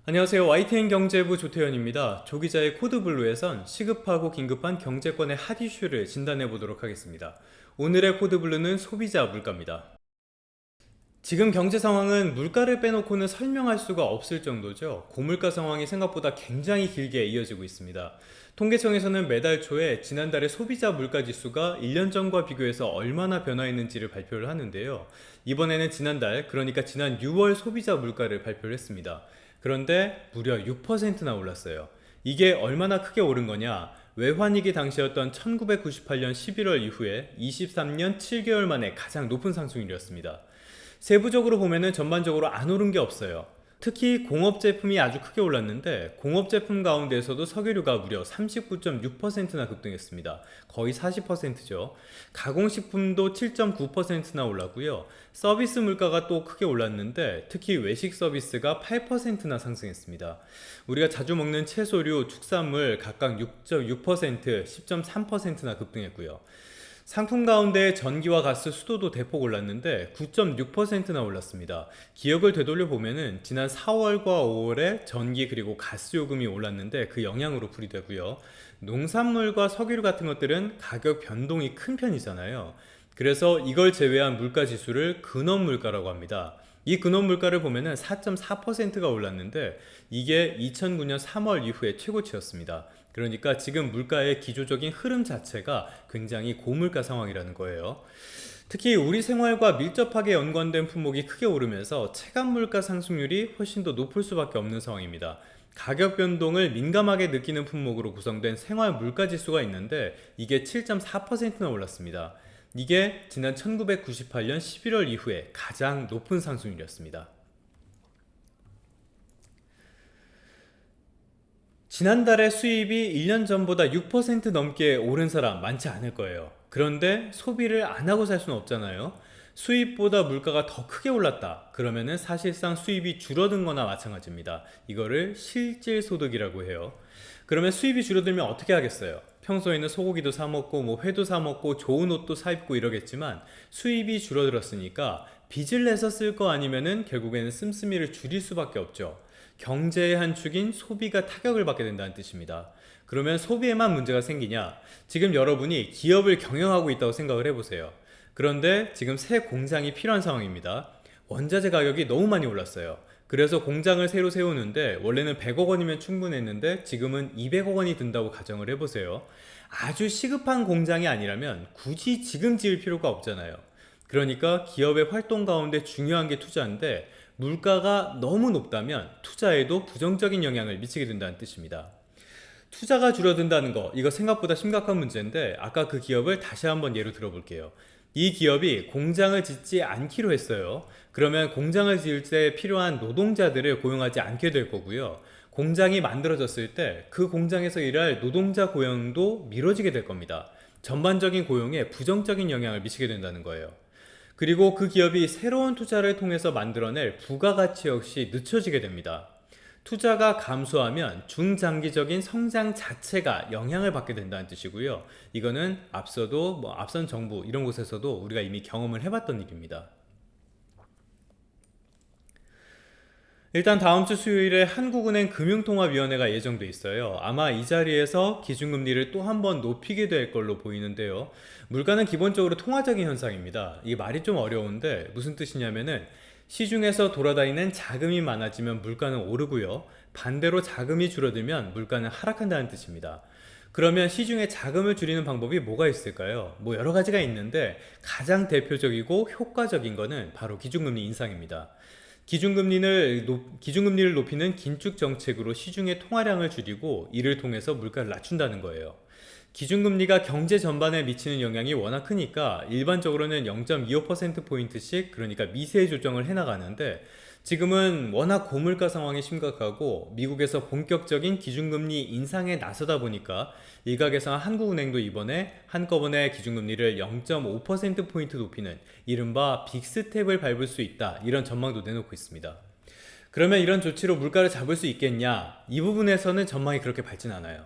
안녕하세요. YTN경제부 조태현입니다. 조기자의 코드블루에선 시급하고 긴급한 경제권의 핫 이슈를 진단해 보도록 하겠습니다. 오늘의 코드블루는 소비자 물가입니다. 지금 경제 상황은 물가를 빼놓고는 설명할 수가 없을 정도죠. 고물가 상황이 생각보다 굉장히 길게 이어지고 있습니다. 통계청에서는 매달 초에 지난달의 소비자 물가 지수가 1년 전과 비교해서 얼마나 변화했는지를 발표를 하는데요. 이번에는 지난달, 그러니까 지난 6월 소비자 물가를 발표를 했습니다. 그런데 무려 6%나 올랐어요. 이게 얼마나 크게 오른 거냐? 외환위기 당시였던 1998년 11월 이후에 23년 7개월 만에 가장 높은 상승률이었습니다. 세부적으로 보면은 전반적으로 안 오른 게 없어요. 특히 공업 제품이 아주 크게 올랐는데 공업 제품 가운데에서도 석유류가 무려 39.6%나 급등했습니다. 거의 40%죠. 가공식품도 7.9%나 올랐고요. 서비스 물가가 또 크게 올랐는데 특히 외식 서비스가 8%나 상승했습니다. 우리가 자주 먹는 채소류, 축산물 각각 6.6%, 10.3%나 급등했고요. 상품 가운데 전기와 가스, 수도도 대폭 올랐는데 9.6%나 올랐습니다. 기억을 되돌려 보면은 지난 4월과 5월에 전기 그리고 가스 요금이 올랐는데 그 영향으로 풀이되고요. 농산물과 석유류 같은 것들은 가격 변동이 큰 편이잖아요. 그래서 이걸 제외한 물가 지수를 근원 물가라고 합니다. 이 근원 물가를 보면은 4.4%가 올랐는데 이게 2009년 3월 이후에 최고치였습니다. 그러니까 지금 물가의 기조적인 흐름 자체가 굉장히 고물가 상황이라는 거예요. 특히 우리 생활과 밀접하게 연관된 품목이 크게 오르면서 체감 물가 상승률이 훨씬 더 높을 수밖에 없는 상황입니다. 가격 변동을 민감하게 느끼는 품목으로 구성된 생활 물가 지수가 있는데 이게 7.4%나 올랐습니다. 이게 지난 1998년 11월 이후에 가장 높은 상승률이었습니다. 지난달에 수입이 1년 전보다 6% 넘게 오른 사람 많지 않을 거예요. 그런데 소비를 안 하고 살 수는 없잖아요. 수입보다 물가가 더 크게 올랐다. 그러면은 사실상 수입이 줄어든 거나 마찬가지입니다. 이거를 실질소득이라고 해요. 그러면 수입이 줄어들면 어떻게 하겠어요? 평소에는 소고기도 사 먹고 뭐 회도 사 먹고 좋은 옷도 사 입고 이러겠지만 수입이 줄어들었으니까 빚을 내서 쓸 거 아니면은 결국에는 씀씀이를 줄일 수밖에 없죠. 경제의 한 축인 소비가 타격을 받게 된다는 뜻입니다. 그러면 소비에만 문제가 생기냐? 지금 여러분이 기업을 경영하고 있다고 생각을 해보세요. 그런데 지금 새 공장이 필요한 상황입니다. 원자재 가격이 너무 많이 올랐어요. 그래서 공장을 새로 세우는데 원래는 100억 원이면 충분했는데 지금은 200억 원이 든다고 가정을 해보세요. 아주 시급한 공장이 아니라면 굳이 지금 지을 필요가 없잖아요. 그러니까 기업의 활동 가운데 중요한 게 투자인데 물가가 너무 높다면 투자에도 부정적인 영향을 미치게 된다는 뜻입니다. 투자가 줄어든다는 거, 이거 생각보다 심각한 문제인데 아까 그 기업을 다시 한번 예로 들어볼게요. 이 기업이 공장을 짓지 않기로 했어요. 그러면 공장을 지을 때 필요한 노동자들을 고용하지 않게 될 거고요. 공장이 만들어졌을 때 그 공장에서 일할 노동자 고용도 미뤄지게 될 겁니다. 전반적인 고용에 부정적인 영향을 미치게 된다는 거예요. 그리고 그 기업이 새로운 투자를 통해서 만들어낼 부가가치 역시 늦춰지게 됩니다. 투자가 감소하면 중장기적인 성장 자체가 영향을 받게 된다는 뜻이고요. 이거는 앞서도 앞선 정부 이런 곳에서도 우리가 이미 경험을 해봤던 일입니다. 일단 다음 주 수요일에 한국은행 금융통화위원회가 예정돼 있어요. 아마 이 자리에서 기준금리를 또 한 번 높이게 될 걸로 보이는데요. 물가는 기본적으로 통화적인 현상입니다. 이 말이 좀 어려운데 무슨 뜻이냐면은 시중에서 돌아다니는 자금이 많아지면 물가는 오르고요. 반대로 자금이 줄어들면 물가는 하락한다는 뜻입니다. 그러면 시중에 자금을 줄이는 방법이 뭐가 있을까요? 뭐 여러 가지가 있는데 가장 대표적이고 효과적인 거는 바로 기준금리 인상입니다. 기준금리를 높이는 긴축 정책으로 시중의 통화량을 줄이고 이를 통해서 물가를 낮춘다는 거예요. 기준금리가 경제 전반에 미치는 영향이 워낙 크니까 일반적으로는 0.25%포인트씩 그러니까 미세 조정을 해나가는데 지금은 워낙 고물가 상황이 심각하고 미국에서 본격적인 기준금리 인상에 나서다 보니까 일각에서 한국은행도 이번에 한꺼번에 기준금리를 0.5%포인트 높이는 이른바 빅스텝을 밟을 수 있다 이런 전망도 내놓고 있습니다. 그러면 이런 조치로 물가를 잡을 수 있겠냐? 이 부분에서는 전망이 그렇게 밝진 않아요.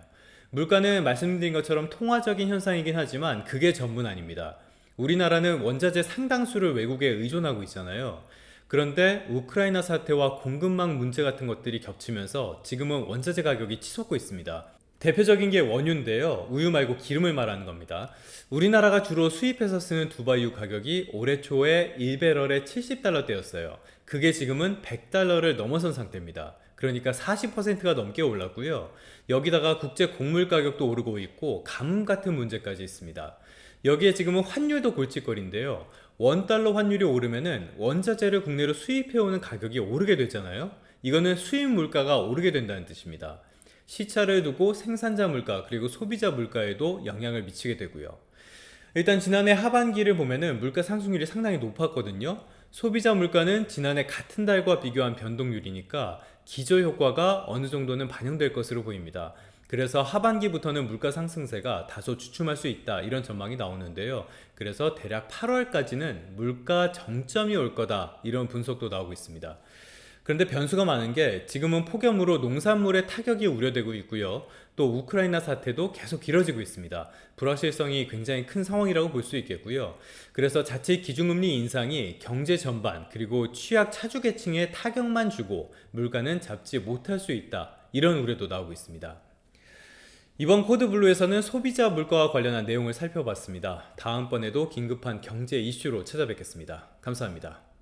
물가는 말씀드린 것처럼 통화적인 현상이긴 하지만 그게 전부는 아닙니다. 우리나라는 원자재 상당수를 외국에 의존하고 있잖아요. 그런데 우크라이나 사태와 공급망 문제 같은 것들이 겹치면서 지금은 원자재 가격이 치솟고 있습니다. 대표적인 게 원유인데요. 우유 말고 기름을 말하는 겁니다. 우리나라가 주로 수입해서 쓰는 두바이유 가격이 올해 초에 1배럴에 $70대였어요. 그게 지금은 $100를 넘어선 상태입니다. 그러니까 40%가 넘게 올랐고요. 여기다가 국제 곡물 가격도 오르고 있고 가뭄 같은 문제까지 있습니다. 여기에 지금은 환율도 골칫거리인데요. $1 환율이 오르면은 원자재를 국내로 수입해오는 가격이 오르게 되잖아요. 이거는 수입 물가가 오르게 된다는 뜻입니다. 시차를 두고 생산자 물가 그리고 소비자 물가에도 영향을 미치게 되고요. 일단 지난해 하반기를 보면은 물가 상승률이 상당히 높았거든요. 소비자 물가는 지난해 같은 달과 비교한 변동률이니까 기저효과가 어느 정도는 반영될 것으로 보입니다. 그래서 하반기부터는 물가 상승세가 다소 주춤할 수 있다 이런 전망이 나오는데요. 그래서 대략 8월까지는 물가 정점이 올 거다 이런 분석도 나오고 있습니다. 그런데 변수가 많은 게 지금은 폭염으로 농산물의 타격이 우려되고 있고요. 또 우크라이나 사태도 계속 길어지고 있습니다. 불확실성이 굉장히 큰 상황이라고 볼 수 있겠고요. 그래서 자칫 기준금리 인상이 경제 전반 그리고 취약 차주계층에 타격만 주고 물가는 잡지 못할 수 있다. 이런 우려도 나오고 있습니다. 이번 코드블루에서는 소비자 물가와 관련한 내용을 살펴봤습니다. 다음번에도 긴급한 경제 이슈로 찾아뵙겠습니다. 감사합니다.